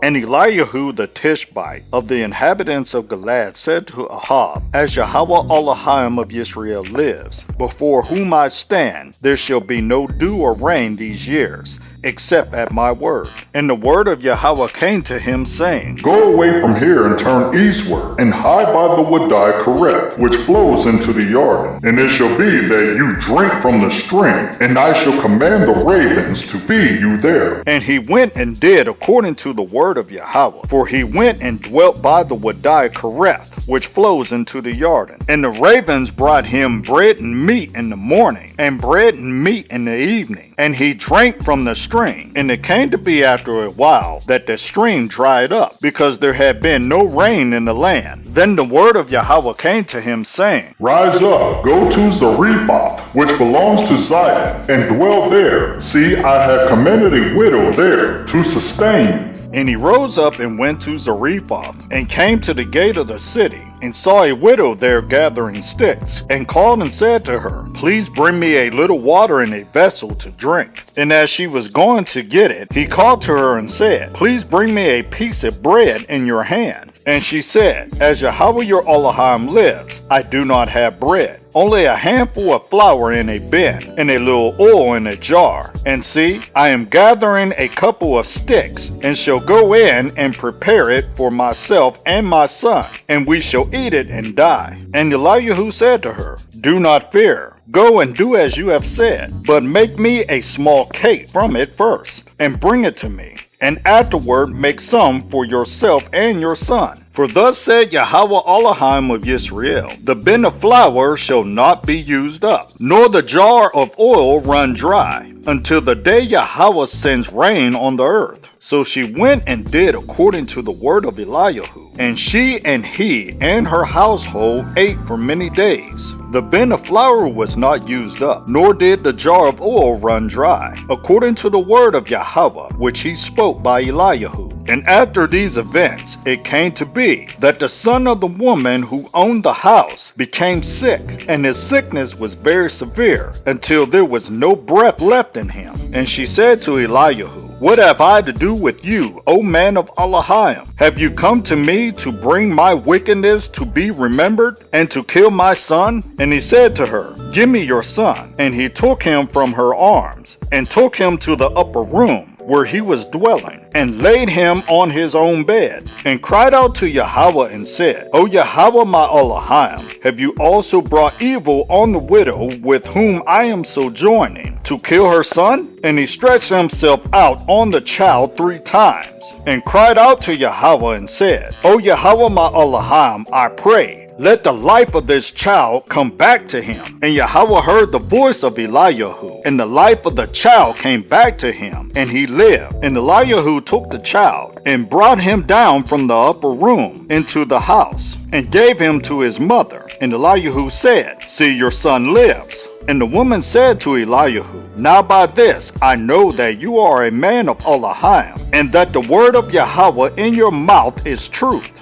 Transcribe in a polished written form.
And Eliahu the Tishbite of the inhabitants of Gilead said to Ahab, As Yahweh Elohim of Israel lives, before whom I stand, there shall be no dew or rain these years, except at my word. And the word of Yahweh came to him, saying, Go away from here and turn eastward, and hide by the Wadai Kereth, which flows into the Jordan. And it shall be that you drink from the stream, and I shall command the ravens to feed you there. And he went and did according to the word of Yahweh, for he went and dwelt by the Wadai Kereth, which flows into the Jordan. And the ravens brought him bread and meat in the morning, and bread and meat in the evening. And he drank from the stream. And it came to be after a while that the stream dried up, because there had been no rain in the land. Then the word of Yahweh came to him, saying, Rise up, go to Zarephath, which belongs to Zidon, and dwell there. See, I have commanded a widow there to sustain you. And he rose up and went to Zarephath, and came to the gate of the city, and saw a widow there gathering sticks, and called and said to her, Please bring me a little water in a vessel to drink. And as she was going to get it, he called to her and said, Please bring me a piece of bread in your hand. And she said, As Yahweh your Elohim lives, I do not have bread, only a handful of flour in a bin, and a little oil in a jar. And see, I am gathering a couple of sticks, and shall go in and prepare it for myself and my son, and we shall eat it and die. And Eliahu said to her, Do not fear. Go and do as you have said, but make me a small cake from it first, and bring it to me, and afterward make some for yourself and your son. For thus said Yahweh Elohim of Israel, The bin of flour shall not be used up, nor the jar of oil run dry, until the day Yahweh sends rain on the earth. So she went and did according to the word of Eliahu, and she and he and her household ate for many days. The bin of flour was not used up, nor did the jar of oil run dry, according to the word of Yahweh, which he spoke by Eliahu. And after these events, it came to be that the son of the woman who owned the house became sick, and his sickness was very severe, until there was no breath left in him. And she said to Eliahu, What have I to do with you, O man of Elohim? Have you come to me to bring my wickedness to be remembered, and to kill my son? And he said to her, Give me your son. And he took him from her arms, and took him to the upper room, where he was dwelling, and laid him on his own bed, and cried out to Yahweh and said, O Yahweh my Elohim, have you also brought evil on the widow with whom I am sojourning, to kill her son? And he stretched himself out on the child 3 times, and cried out to Yahweh and said, O Yahweh my Elohim, I pray, let the life of this child come back to him. And Yahweh heard the voice of Eliahu, and the life of the child came back to him, and he lived. And Eliahu took the child, and brought him down from the upper room into the house, and gave him to his mother. And Eliahu said, See, your son lives. And the woman said to Eliahu, Now by this I know that you are a man of Elohim, and that the word of Yahweh in your mouth is truth.